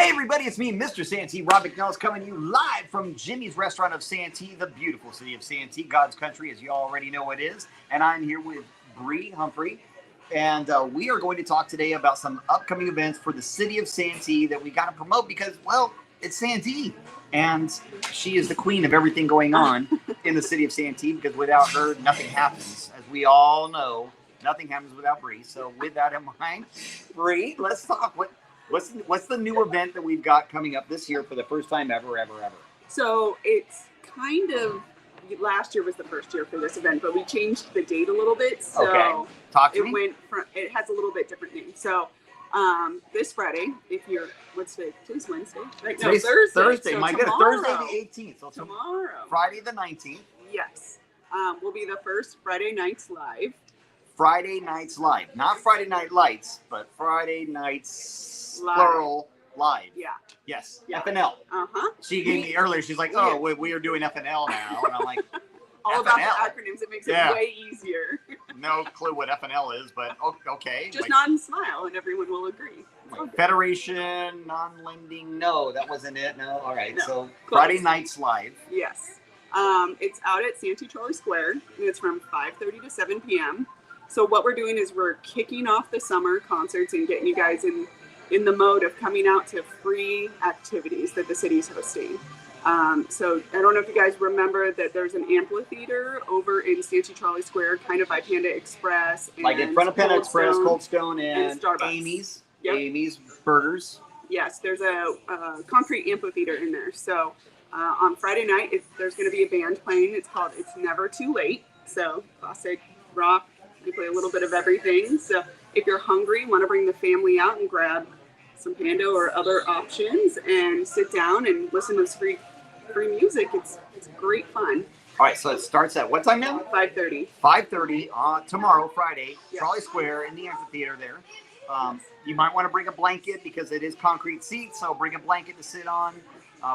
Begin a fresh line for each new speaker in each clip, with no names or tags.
Hey everybody, it's me, Mr. Santee, Rob McNelis, coming to you live from Jimmy's Restaurant of Santee, the beautiful city of Santee, God's country, as you already know it is. And I'm here with Bree Humphrey, and we are going to talk today about some upcoming events for the city of Santee that we got to promote because, well, it's Santee. And she is the queen of everything going on in the city of Santee, because without her, nothing happens. As we all know, nothing happens without Bree. So with that in mind, Bree, let's talk. What's the new event that we've got coming up this year for the first time ever?
So it's kind of, last year was the first year for this event, but we changed the date a little bit. So
okay. Talk to me.
It has a little bit different name. So this Friday, if you're, what's today? Today's Wednesday, right? No,
Thursday.
So
My goodness, Thursday the 18th. So
tomorrow.
Friday the 19th.
Yes. Will be the first Friday Nights Live.
Friday Nights Live. Not Friday Night Lights, but Friday Nights live. Plural live.
Yeah.
Yes.
Yeah.
FNL.
Uh-huh.
She gave me earlier, she's like, oh, we are doing FNL now. And I'm like,
all
FNL?
About the acronyms. It makes it way easier.
No clue what FNL is, but okay.
Just nod and smile and everyone will agree.
Like Federation, non-lending, no, that wasn't it. No, all right. No. So
Close.
Friday Nights Live.
Yes. It's out at Santee Trolley Square, and it's from 5:30 to 7 p.m. So what we're doing is we're kicking off the summer concerts and getting you guys in the mode of coming out to free activities that the city's hosting. So I don't know if you guys remember that there's an amphitheater over in Santee Trolley Square, kind of by Panda Express. And
like in front of Panda Express, Cold Stone, and
Starbucks.
Amy's.
Yep.
Amy's Burgers.
Yes, there's a concrete amphitheater in there. So on Friday night, there's going to be a band playing. It's called It's Never Too Late. So classic rock. We play a little bit of everything. So if you're hungry, want to bring the family out and grab some Panda or other options and sit down and listen to this free music, it's great fun.
All right, so it starts at what time now?
5:30.
5:30 tomorrow, Friday,
Yes.
Trolley Square in the amphitheater there. You might want to bring a blanket because it is concrete seats, so bring a blanket to sit on.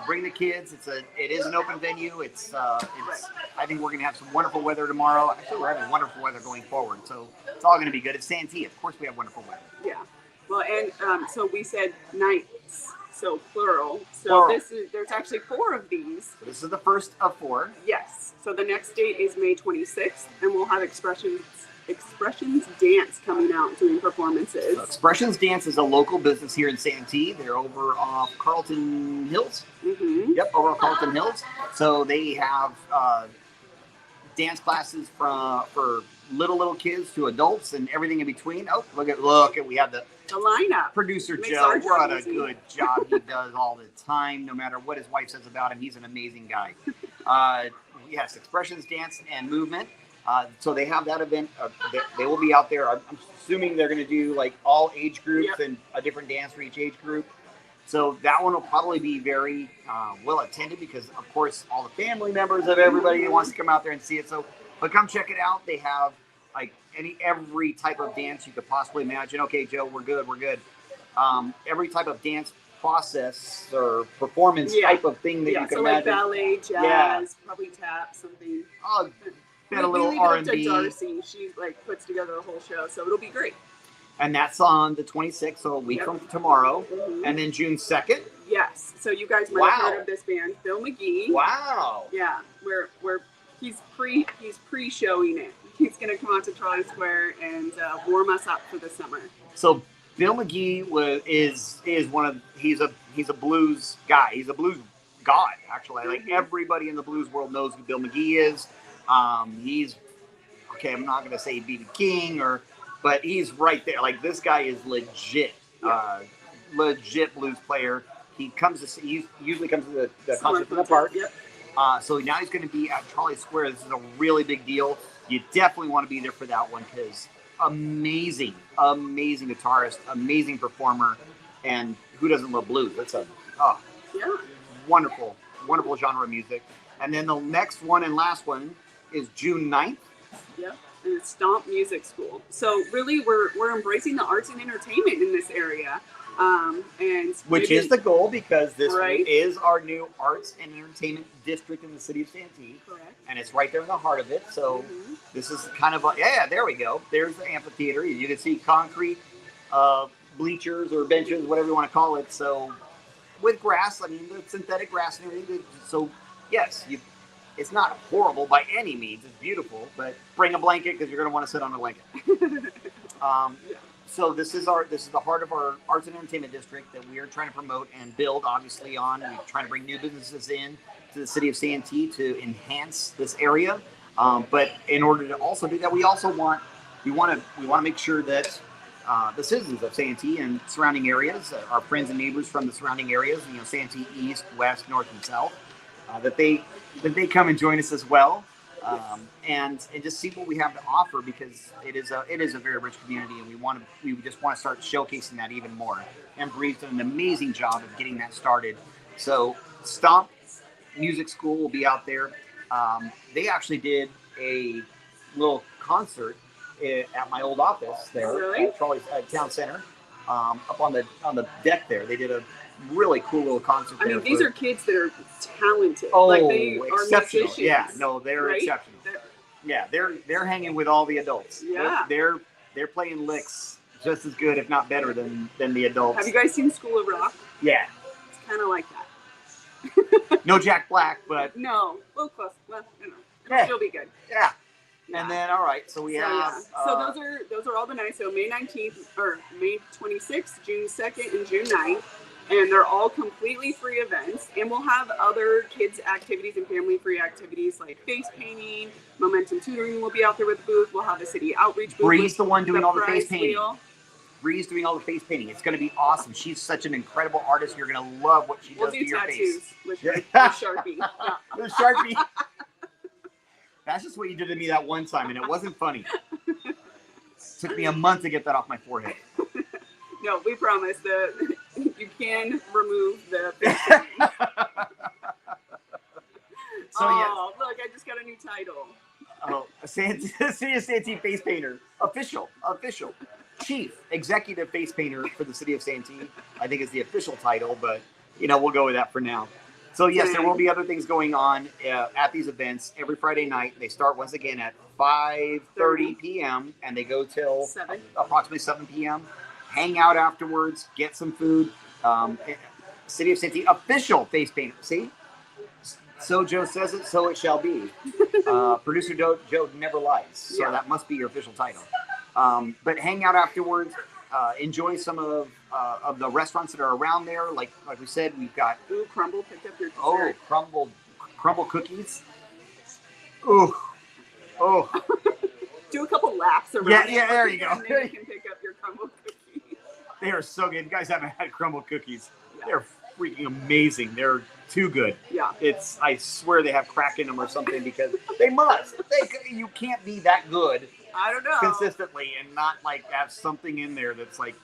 Bring the kids. It is an open venue. I think we're going to have some wonderful weather tomorrow. Actually, we're having wonderful weather going forward, so it's all going to be good. It's Santee. Of course, we have wonderful weather.
Yeah. Well, and so we said nights, so plural. So
Plural.
There's actually 4 of these.
So this is the first of 4.
Yes. So the next date is May 26th, and we'll have Expressions Dance coming out doing performances.
So Expressions Dance is a local business here in Santee. They're over off Carlton Hills.
Mm-hmm.
Yep, over off Carlton Hills. So they have dance classes for little kids to adults and everything in between. Oh, look at we have the lineup. Producer Joe, what a good job he does all the time, no matter what his wife says about him. He's an amazing guy. Yes, Expressions Dance and Movement. So they have that event. They will be out there. I'm assuming they're going to do like all age groups and a different dance for each age group. So that one will probably be very well attended because, of course, all the family members of everybody wants to come out there and see it. So, but come check it out. They have like every type of dance you could possibly imagine. Okay, Joe, we're good. Every type of dance process or performance type of thing that you can imagine.
So like ballet, jazz, probably tap, something.
Oh, a little
leave
R&B.
It up to Darcy. She puts together the whole show, so it'll be great.
And that's on the 26th, so a week from tomorrow.
Mm-hmm.
And then June 2nd.
Yes. So you guys might have heard of this band, Bill McGee.
Wow.
Yeah. He's pre-showing it. He's going to come out to Trolley Square and warm us up for the summer.
So Bill McGee he's a blues guy. He's a blues god, actually. Like everybody in the blues world knows who Bill McGee is. I'm not going to say B.B. King but he's right there. Like this guy is legit, legit blues player. He usually comes to the concert in the park.
Yep.
So now he's going to be at Trolley Square. This is a really big deal. You definitely want to be there for that one because amazing guitarist, amazing performer, and who doesn't love blues? That's wonderful genre of music. And then the next one and last one is June 9th.
Yep. And it's Stomp Music School. So really we're embracing the arts and entertainment in this area.
Which is the goal because this is our new arts and entertainment district in the city of Santee.
Correct.
And it's right there in the heart of it. So this is kind of there we go. There's the amphitheater. You can see concrete bleachers or benches, whatever you want to call it. So with grass. I mean, the synthetic grass and everything. So yes, it's not horrible by any means. It's beautiful, but bring a blanket because you're going to want to sit on a blanket. So this is the heart of our arts and entertainment district that we are trying to promote and build, obviously, on. We're trying to bring new businesses in to the city of Santee to enhance this area. But in order to also do that, we want to make sure that the citizens of Santee and surrounding areas, our friends and neighbors from the surrounding areas, Santee East, West, North, and South, that they come and join us as well. And just see what we have to offer, because it is a very rich community, and we just want to start showcasing that even more. And Bree's done an amazing job of getting that started. So Stomp Music School will be out there. They actually did a little concert at my old office there at Trolley's Town Center, up on the deck there. They did a really cool little concert.
I mean, these are kids that are talented.
Oh,
like they
exceptional!
Are musicians,
yeah, no, they're
right?
exceptional. They're hanging with all the adults.
Yeah,
they're playing licks just as good, if not better, than the adults.
Have you guys seen School of Rock?
Yeah,
it's kind of like that.
No Jack Black, but
no, well, close. Well, it'll still be good.
Yeah. And then, all right, so we have.
So those are all the nights. So May 19th or May 26th, June 2nd, and June 9th. And they're all completely free events. And we'll have other kids' activities and family-free activities like face painting. Momentum Tutoring will be out there with the booth. We'll have the city outreach booth.
Bree's the one doing all the face painting.
Wheel.
Bree's doing all the face painting. It's going to be awesome. She's such an incredible artist. You're going to love what she does to your face.
With Sharpie.
With Sharpie. That's just what you did to me that one time, and it wasn't funny. It took me a month to get that off my forehead.
No, we promise that you can remove the face painting. Oh, look, I just got a new title.
Oh, City of Santee Face Painter. Official. Chief Executive Face Painter for the City of Santee, I think is the official title, but, we'll go with that for now. So, yes, there will be other things going on at these events every Friday night. They start once again at 5:30 p.m. and they go till approximately 7 p.m. Hang out afterwards, get some food. City of Santee official face painter. See? So Joe says it, so it shall be. Producer Joe never lies, so that must be your official title. But hang out afterwards. Enjoy some of the restaurants that are around there. Like we said, we've got
Crumble picked up your dessert.
Crumble cookies. Oh.
Do a couple laps around.
Yeah, there you go.
And then you can pick up your Crumble cookies.
They are so good. If you guys haven't had Crumble cookies, they're freaking amazing. They're too good.
Yeah.
I swear they have crack in them or something, because they must. You can't be that good.
I don't know.
Consistently and not have something in there that's like,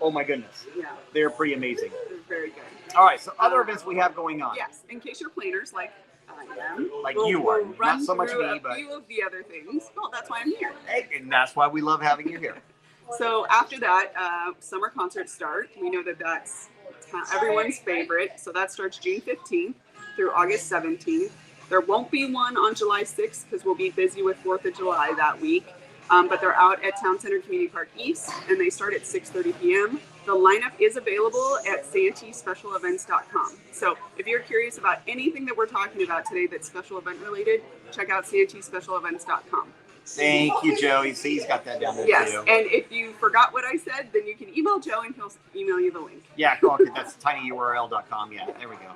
oh my goodness.
Yeah.
They're pretty amazing.
They're very good.
All right, so other events we have going on.
Yes, in case you're planners like I am.
Like you are. Not so much me, but
a few of the other things. Well, that's why I'm here.
And that's why we love having you here.
So after that, summer concerts start. We know that that's everyone's favorite. So that starts June 15th through August 17th. There won't be one on July 6th because we'll be busy with 4th of July that week. But they're out at Town Center Community Park East, and they start at 6:30 p.m. The lineup is available at santeespecialevents.com. So if you're curious about anything that we're talking about today that's special event related, check out santeespecialevents.com.
Thank you, Joe. He's got that down there
yes,
too.
And if you forgot what I said, then you can email Joe and he'll email you the link.
Yeah, that's tinyurl.com. Yeah, there we go.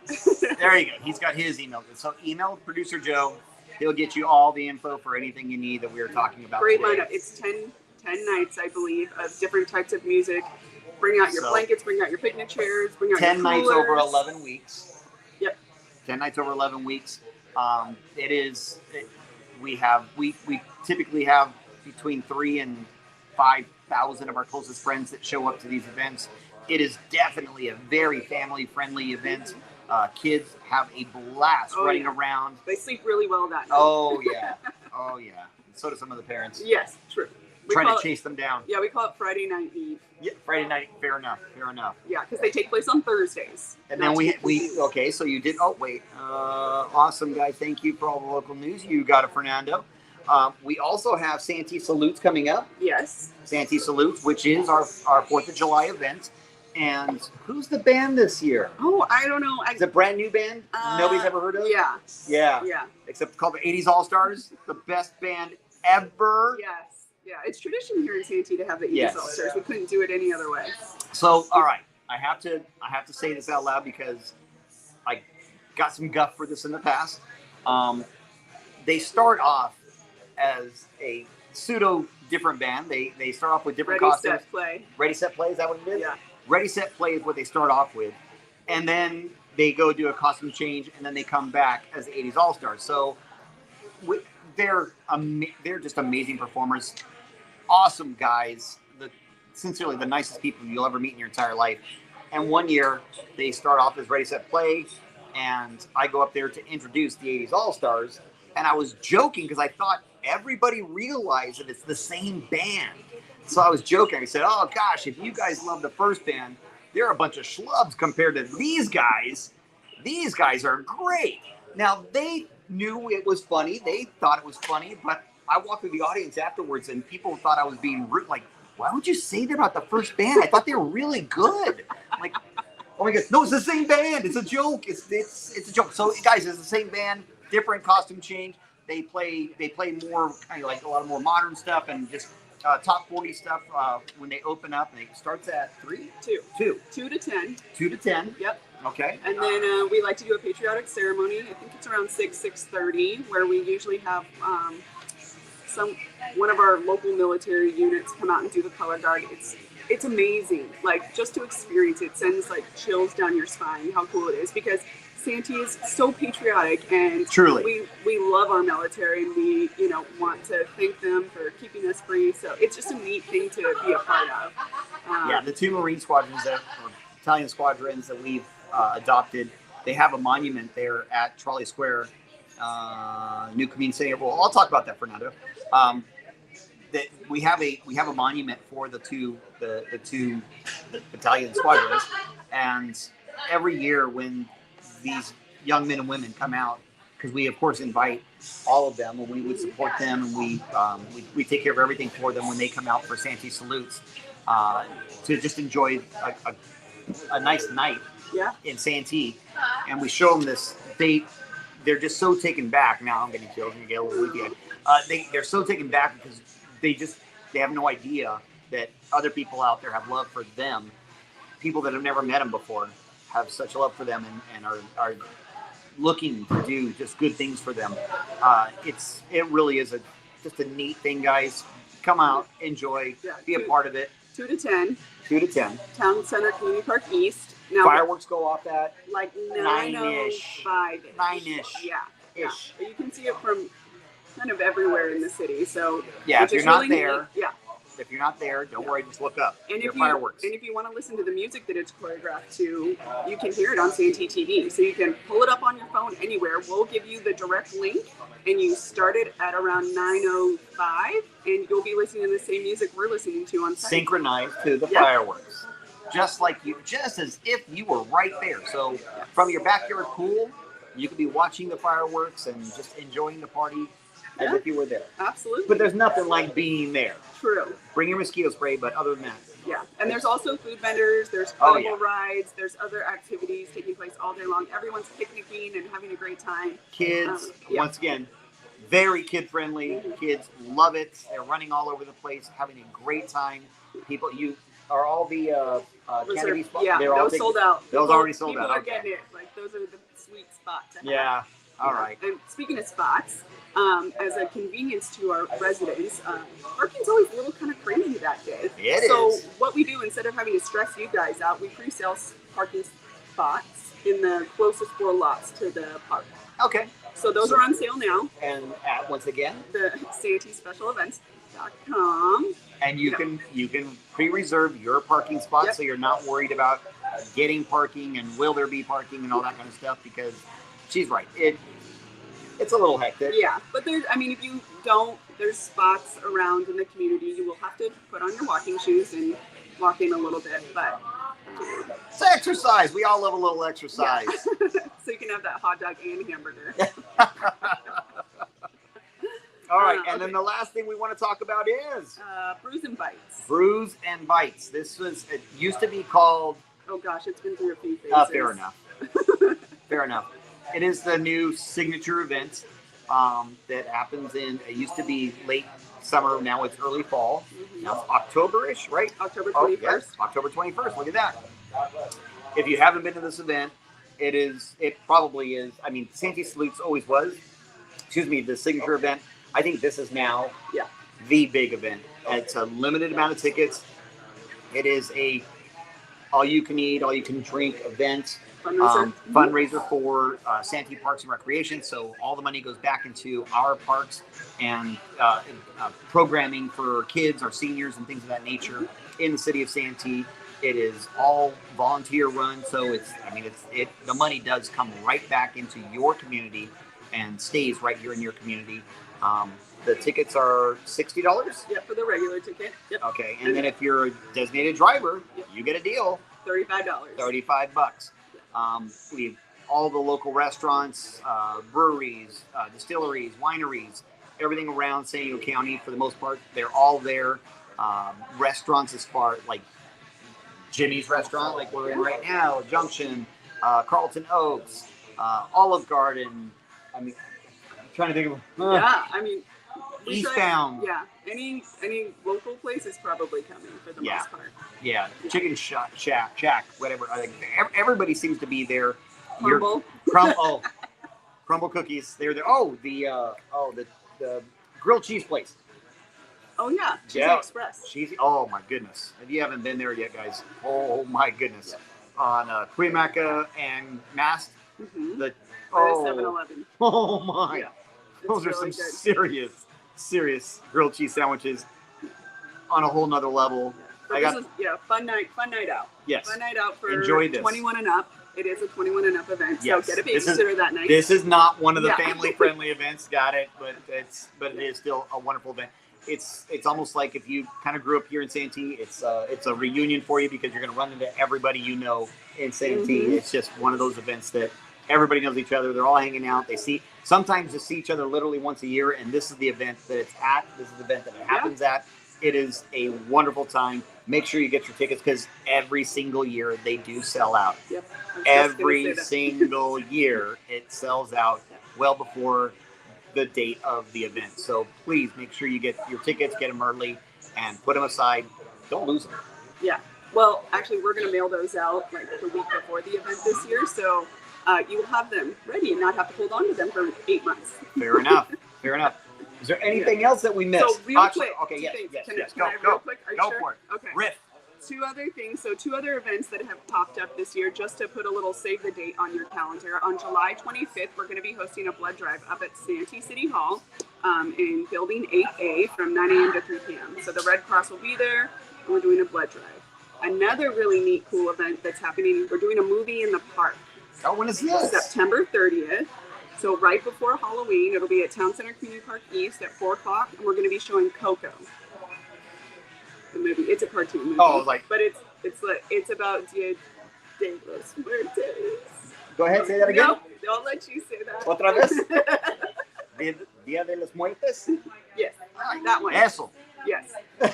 There you go. He's got his email. So email producer Joe. He'll get you all the info for anything you need that we were talking about.
Great
today.
lineup. It's 10 nights, I believe, of different types of music. Bring out your blankets, bring out your picnic chairs, bring out
10
your
nights over 11 weeks.
Yep.
10 nights over 11 weeks. We typically have between 3,000 and 5,000 of our closest friends that show up to these events. It is definitely a very family-friendly event. Kids have a blast running around.
They sleep really well that night.
Oh, yeah. And so do some of the parents.
Yes, true.
Trying to chase them down.
Yeah, we call it Friday Night Eve.
Yeah, Friday night. Fair enough.
Yeah, because they take place on Thursdays.
And then okay, so you did, awesome, guys. Thank you for all the local news. You got it, Fernando. We also have Santee Salutes coming up.
Yes.
Santee Salutes, which is our 4th of July event. And who's the band this year?
Oh, I don't know.
It's a brand new band nobody's ever heard of?
Yeah.
Yeah.
Yeah.
Except called the 80s All-Stars, the best band ever.
Yes. Yeah. It's tradition here in Santee to have the 80s
Yes.
All-Stars. We couldn't do it any other way.
So, all right. I have to say this out loud because I got some guff for this in the past. They start off as a pseudo different band. They start off with different costumes.
Set, play.
Ready, set, play. Is that what it is?
Yeah.
Ready, set, play is what they start off with, and then they go do a costume change, and then they come back as the 80s All-Stars. So they're just amazing performers, awesome guys, sincerely the nicest people you'll ever meet in your entire life. And one year they start off as Ready, Set, Play, and I go up there to introduce the 80s All-Stars, and I was joking because I thought everybody realized that it's the same band. So I was joking. I said, oh gosh, if you guys love the first band, they're a bunch of schlubs compared to these guys. These guys are great. Now, they knew it was funny. They thought it was funny, but I walked through the audience afterwards and people thought I was being rude. Like, why would you say that about the first band? I thought they were really good. Like, oh my God, no, it's the same band. It's a joke. It's a joke. So guys, it's the same band, different costume change. They play more kind of like a lot of more modern stuff and just top 40 stuff when they open up. And it starts at 2
to 10.
2 to 10.
Yep.
Okay.
And then we like to do a patriotic ceremony. I think it's around 6:30, where we usually have one of our local military units come out and do the color guard. It's amazing. Like, just to experience it sends like chills down your spine. How cool it is, because Santee is so patriotic, and
truly
we love our military, and we want to thank them for keeping us free. So it's just a neat thing to be a part of.
Yeah, the 2 Marine squadrons or Italian squadrons that we've adopted, they have a monument there at Trolley Square, New Community Center. Well, I'll talk about that, Fernando. That we have a monument for the two battalion squadrons, and every year when these young men and women come out, because we of course invite all of them, and we would support them, and we take care of everything for them when they come out for Santee salutes, to just enjoy a nice night in Santee, and we show them this. They're just so taken back. Now I'm getting chills and get a little weepy. They're so taken back because they have no idea that other people out there have love for them. People that have never met them before have such love for them and are looking to do just good things for them. It really is just a neat thing, guys. Come out, enjoy, be a part of it.
2 to 10.
2 to 10.
Town Center Community Park East. Now,
fireworks go off at
like
9-ish.
9:05. Yeah.
Ish.
But you can see it from kind of everywhere in the city. So
yeah, if you're not there,
neat.
If you're not there, don't worry, just look up.
And
fireworks.
And if you want to listen to the music that it's choreographed to, you can hear it on Santee TV. So you can pull it up on your phone anywhere. We'll give you the direct link, and you start it at around 9:05, and you'll be listening to the same music we're listening to on site.
Synchronized to the fireworks. Just as if you were right there. So from your backyard pool, you could be watching the fireworks and just enjoying the party as if you were there.
Absolutely.
But there's nothing like being there.
True.
Bring your mosquito spray, but other than that.
Yeah, and there's also food vendors, there's carnival rides, there's other activities taking place all day long. Everyone's picnicking and having a great time.
Kids, once again, very kid-friendly. Kids love it. They're running all over the place, having a great time. People, are all the canopy spots?
Yeah, those sold out.
Those already sold out.
People are getting it. Like, those are the sweet spots.
Yeah, all right.
And speaking of spots, as a convenience to our residents, parking's always a little kind of crazy that day. So what we do, instead of having to stress you guys out, we pre-sale parking spots in the closest 4 lots to the park.
Okay.
So those are on sale now.
And once again,
the SanteeSpecialEvents.com.
And you can pre-reserve your parking spot, so you're not worried about getting parking and will there be parking and all that kind of stuff, because she's right. It's a little hectic.
Yeah, but if you don't, there's spots around in the community. You will have to put on your walking shoes and walk in a little bit, but
it's exercise. We all love a little exercise.
Yeah. So you can have that hot dog and hamburger.
All right, and then the last thing we want to talk about is
Brews and Bites.
Brews and Bites. It used to be called
Oh gosh, it's been through a few phases.
Fair enough. Fair enough. It is the new signature event that happens it used to be late summer, now it's early fall.
Mm-hmm.
Now it's October-ish, right?
October 21st.
Yes, October 21st. Look at that. If you haven't been to this event, it probably is. I mean, Santee Salutes always was. Excuse me, the signature event. I think this is now the big event. It's a limited amount of tickets. It is a all-you-can-eat, all-you-can-drink event. Fundraiser for Santee Parks and Recreation. So all the money goes back into our parks and programming for kids, our seniors, and things of that nature in the city of Santee. It is all volunteer run, so the money does come right back into your community and stays right here in your community. The tickets are $60.
Yep, for the regular ticket. Yep.
Okay, and then if you're a designated driver, you get a deal.
$35.
$35. We've all the local restaurants, breweries, distilleries, wineries, everything around San Diego County for the most part. They're all there. Restaurants as far like Jimmy's restaurant, like we're in right now, Junction, Carlton Oaks, Olive Garden. I mean, I'm trying to think of.
Yeah, I mean,
Eastbound.
Yeah, any local place is probably coming for the most part.
Yeah, Chicken Shack, whatever. I think everybody seems to be there.
Crumble.
Crumble cookies. They're there. Oh, the grilled cheese place.
Oh yeah, Cheesy Express.
Oh my goodness! If you haven't been there yet, guys, oh my goodness. On Cuyamaca and Mast, the
7-Eleven.
Oh my!
Yeah,
those are
really
some serious grilled cheese sandwiches on a whole nother level.
Fun night out.
Yes,
fun night out for
enjoy this.
21 and up. It is a 21 and up event, so
yes.
Get a babysitter that night.
This is not one of the family-friendly events. Got it, but it is still a wonderful event. It's almost like if you kind of grew up here in Santee, it's a reunion for you because you're going to run into everybody you know in Santee. Mm-hmm. It's just one of those events that everybody knows each other. They're all hanging out. Sometimes they see each other literally once a year, and this is the event that it's at. This is the event that it happens at. It is a wonderful time. Make sure you get your tickets because every single year they do sell out.
Yep.
Every single year it sells out well before the date of the event. So please make sure you get your tickets, get them early, and put them aside. Don't lose them.
Yeah. Well, actually, we're going to mail those out like the week before the event this year. So you will have them ready and not have to hold on to them for 8 months.
Fair enough. Fair enough. Is there anything else that we missed?
So real quick.
Okay, yes.
Can I real quick? Are you
Go
sure?
for it.
Okay.
Riff.
Two other things. So 2 other events that have popped up this year, just to put a little save the date on your calendar. On July 25th, we're going to be hosting a blood drive up at Santee City Hall in Building 8A from 9 a.m. to 3 p.m. So the Red Cross will be there, and we're doing a blood drive. Another really neat, cool event that's happening, we're doing a movie in the park.
Oh, when is this?
September 30th. So right before Halloween, it'll be at Town Center Community Park East at 4 o'clock, and we're going to be showing Coco. The movie. It's a cartoon movie.
Oh, but
it's about Dia de los Muertos.
Go ahead, say that again.
No, I'll let you say that.
Otra vez. Dia de los Muertos.
Yes, that one.
Eso.
Yes.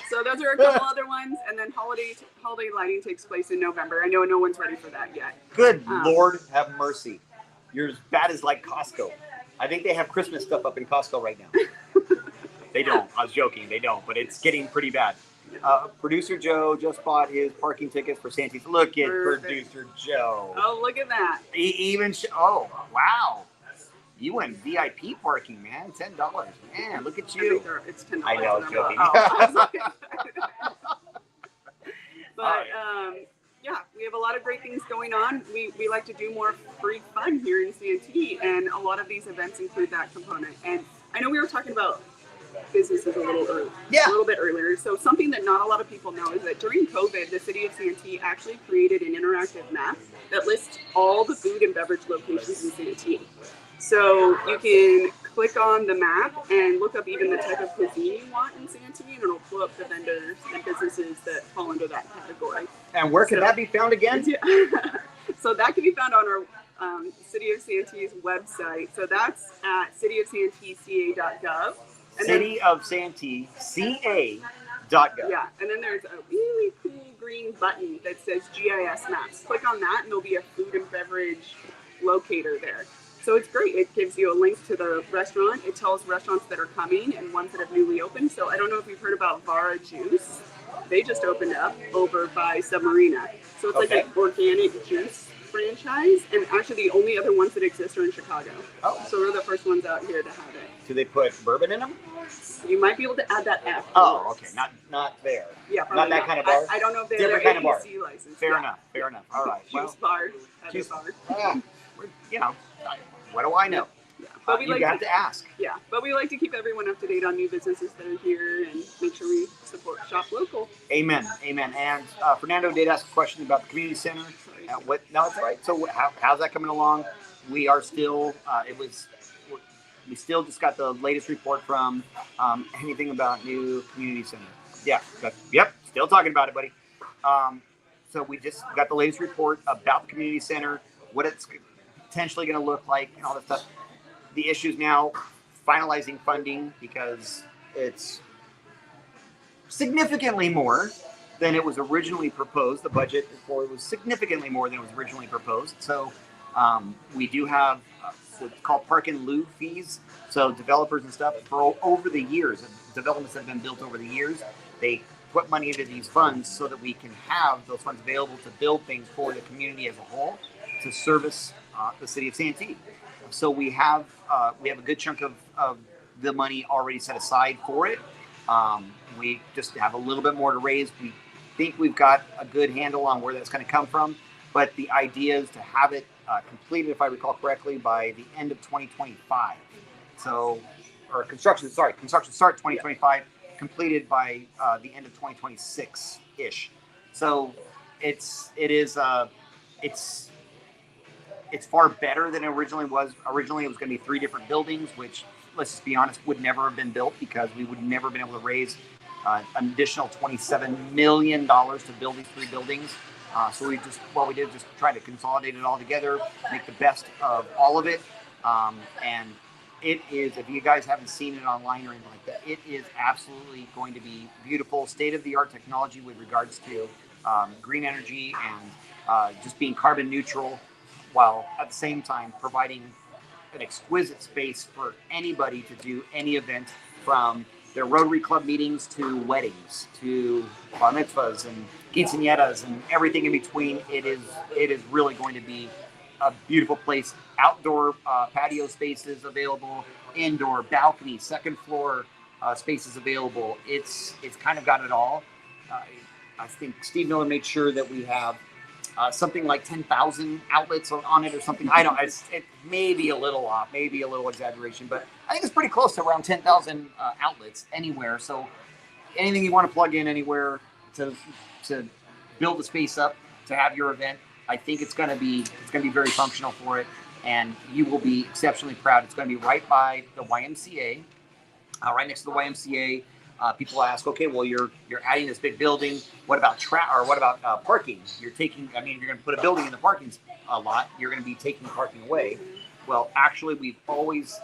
So those are a couple other ones, and then holiday lighting takes place in November. I know no one's ready for that yet.
Good Lord, have mercy. You're as bad as like Costco. I think they have Christmas stuff up in Costco right now. They don't. I was joking. They don't, but it's getting pretty bad. Producer Joe just bought his parking tickets for Santee. Look at Producer Joe.
Oh, look at that.
Oh, wow. You went VIP parking, man. $10. Man, look at you.
It's $10.
I know, I was joking.
But, we have a lot of great things going on. We like to do more free fun here in Santee, and a lot of these events include that component. And I know we were talking about businesses a little bit earlier. So something that not a lot of people know is that during COVID, the city of Santee actually created an interactive map that lists all the food and beverage locations in Santee. So you can click on the map and look up even the type of cuisine you want in Santee, and it'll pull up the vendors and businesses that fall under that category.
And where can that be found again?
So that can be found on our City of Santee's website. So that's at cityofsanteeca.gov.
Cityofsanteeca.gov.
Yeah, and then there's a really cool green button that says GIS Maps. Click on that and there'll be a food and beverage locator there. So it's great. It gives you a link to the restaurant. It tells restaurants that are coming and ones that have newly opened. So I don't know if you've heard about Vara Juice. They just opened up over by Submarina. So it's like an organic juice franchise, and actually the only other ones that exist are in Chicago.
Oh.
So we're the first ones out here to have it.
Do they put bourbon in them?
You might be able to add that F.
Oh, okay. Not there.
Yeah, probably
not that kind of bar.
I don't know if they're
different kind of bar.
APC license.
Fair enough. All right.
Juice bar.
Juice
bar.
You know, what do I know?
Yeah, but we
you
like
have to ask.
Yeah, but we like to keep everyone up to date on new businesses that are here and make sure we support shop local.
Amen. And Fernando did ask a question about the community center. No, it's all right. So how's that coming along? We are still. We still just got the latest report from anything about new community center. Yeah. Still talking about it, buddy. So we just got the latest report about the community center, what it's potentially going to look like, and all that stuff. The issue is now finalizing funding because it's significantly more than it was originally proposed. The budget for it was significantly more than it was originally proposed. So we do have what's called park and lieu fees. So developers and stuff for over the years, developments that have been built over the years, they put money into these funds so that we can have those funds available to build things for the community as a whole to service the city of Santee. So we have a good chunk of the money already set aside for it. We just have a little bit more to raise. We think we've got a good handle on where that's going to come from, but the idea is to have it completed, if I recall correctly, by the end of 2025. So, construction start 2025, completed by the end of 2026-ish. So it's far better than it originally was. Originally, it was going to be 3 different buildings, which, let's just be honest, would never have been built because we would never have been able to raise an additional $27 million to build these 3 buildings. So we did just try to consolidate it all together, make the best of all of it. And it is, if you guys haven't seen it online or anything like that, it is absolutely going to be beautiful, state-of-the-art technology with regards to green energy and just being carbon neutral, while at the same time providing an exquisite space for anybody to do any event, from their Rotary Club meetings to weddings to bar mitzvahs and quinceañeras and everything in between. It is really going to be a beautiful place. Outdoor patio spaces available, indoor balcony, second floor spaces available. It's kind of got it all. I think Steve Miller made sure that we have something like 10,000 outlets on it or something. I don't. It may be a little off, maybe a little exaggeration, but I think it's pretty close to around 10,000 outlets anywhere. So anything you want to plug in anywhere to build the space up to have your event, I think it's going to be very functional for it, and you will be exceptionally proud. It's going to be right by the YMCA, right next to the YMCA. People ask, okay, well, you're adding this big building. What about parking? You're going to put a building in the parking lot. You're going to be taking parking away. Well, actually, it's always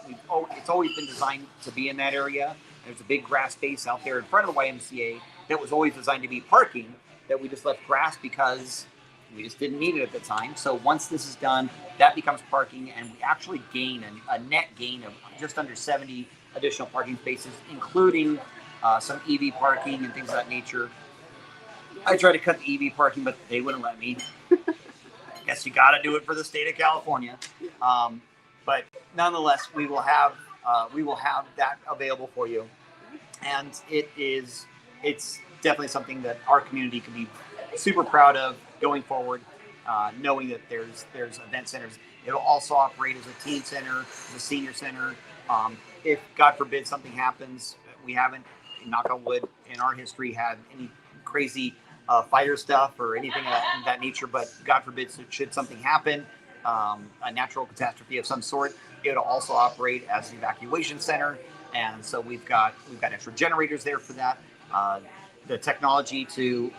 been designed to be in that area. There's a big grass space out there in front of the YMCA that was always designed to be parking, that we just left grass because we just didn't need it at the time. So once this is done, that becomes parking, and we actually gain a net gain of just under 70 additional parking spaces, including some EV parking and things of that nature. I tried to cut the EV parking, but they wouldn't let me. I guess you got to do it for the state of California. But nonetheless, we will have that available for you, and it's definitely something that our community can be super proud of going forward, knowing that there's event centers. It'll also operate as a teen center, as a senior center. If God forbid something happens, we haven't, knock on wood, in our history had any crazy fire stuff or anything of that nature, but God forbid should something happen, a natural catastrophe of some sort, it'll also operate as an evacuation center. And so we've got extra generators there for that. The technology to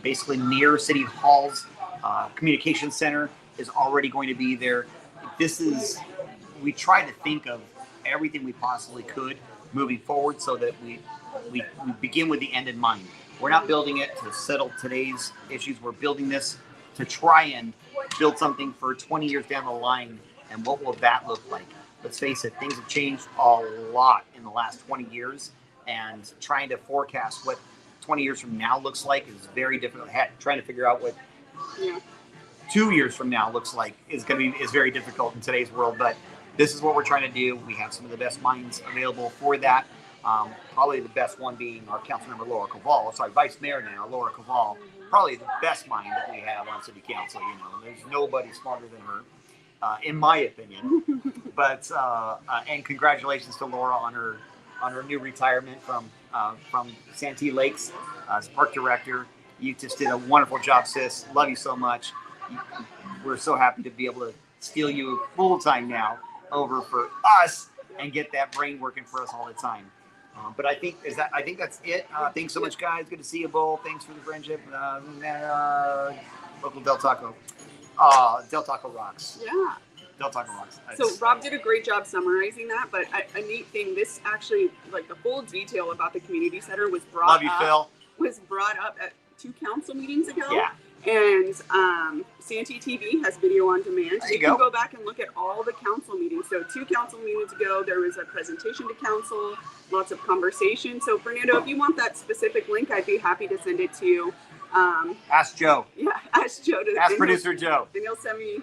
basically mirror City Hall's communication center is already going to be there. We try to think of everything we possibly could moving forward so that we begin with the end in mind. We're not building it to settle today's issues. We're building this to try and build something for 20 years down the line. And what will that look like? Let's face it, things have changed a lot in the last 20 years. And trying to forecast what 20 years from now looks like is very difficult. Trying to figure out what 2 years from now looks like is very difficult in today's world. But this is what we're trying to do. We have some of the best minds available for that. Probably the best one being our Councilmember Laura Caval. Sorry, Vice Mayor now, Laura Caval. Probably the best mind that we have on City Council. You know, there's nobody smarter than her, in my opinion. But and congratulations to Laura on her new retirement from Santee Lakes as Park Director. You just did a wonderful job, sis. Love you so much. We're so happy to be able to steal you full time now over for us and get that brain working for us all the time. But I think that's it. Thanks so much, guys. Good to see you, Bull. Thanks for the friendship. Local Del Taco. Del Taco rocks.
Yeah.
Del Taco rocks.
So Rob did a great job summarizing that, but a neat thing, this actually, like the full detail about the community center was brought up at 2 council meetings ago.
Yeah.
And Santee TV has video on demand.
There you
can go back and look at all the council meetings. So 2 council meetings ago, there was a presentation to council, lots of conversation. So Fernando, if you want that specific link, I'd be happy to send it to you.
Ask Joe.
Yeah, ask Joe.
Ask producer Joe.
And he'll send me.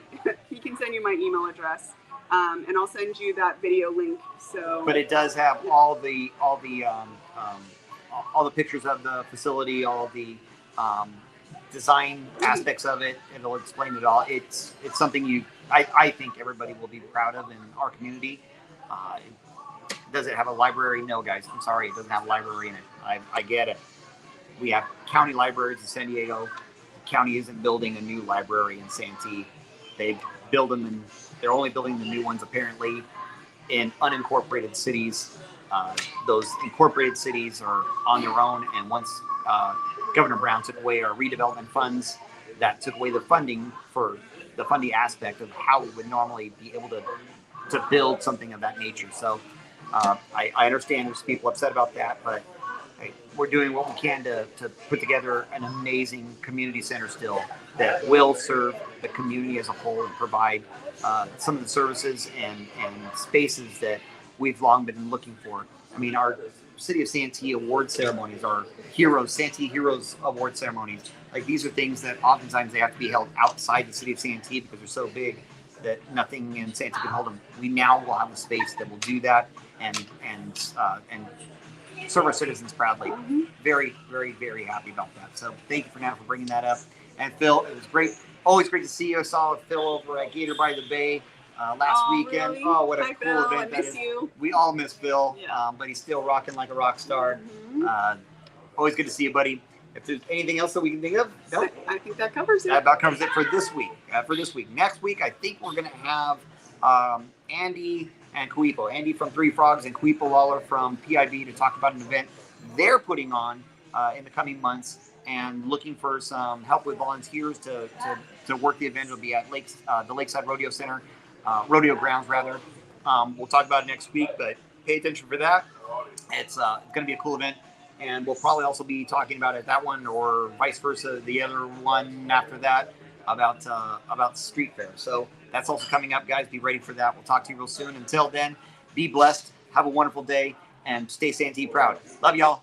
He can send you my email address, and I'll send you that video link. So. But
it does have all the pictures of the facility, all the design aspects of it. It'll explain it all. It's something I think everybody will be proud of in our community. Does it have a library? No, guys. I'm sorry, it doesn't have a library in it. I get it. We have county libraries in San Diego. The county isn't building a new library in Santee. They build them, and they're only building the new ones apparently in unincorporated cities. Those incorporated cities are on their own, and once Governor Brown took away our redevelopment funds, that took away the funding for the funding aspect of how we would normally be able to build something of that nature. So I understand there's people upset about that, but we're doing what we can to put together an amazing community center still that will serve the community as a whole and provide some of the services and spaces that we've long been looking for. I mean, our City of Santee award ceremonies, our Santee Heroes Award ceremonies, like these are things that oftentimes they have to be held outside the City of Santee because they're so big that nothing in Santee can hold them. We now will have a space that will do that and serve our citizens proudly. Very, very, very happy about that. So thank you, Fernando, for bringing that up. And Phil, it was great. Always great to see you. I saw Phil over at Gator by the Bay last weekend.
Really?
Oh, what a
Hi,
cool
Phil.
event
I
that
miss
is.
you.
We all miss Phil,
Yeah.
but he's still rocking like a rock star. Always good to see you, buddy. If there's anything else that we can think of, no.
I think that covers it.
That about covers it for this week. Next week, I think we're going to have Andy and Kuipo. Andy from Three Frogs and Kuipo Lawler from PIB to talk about an event they're putting on in the coming months and looking for some help with volunteers to work the event. It'll be at the Lakeside Rodeo Center, Rodeo Grounds, rather. We'll talk about it next week, but pay attention for that. It's going to be a cool event. And we'll probably also be talking about it, that one, or vice versa, the other one after that, about street fair. So that's also coming up, guys. Be ready for that. We'll talk to you real soon. Until then, be blessed. Have a wonderful day, and stay Santee proud. Love y'all.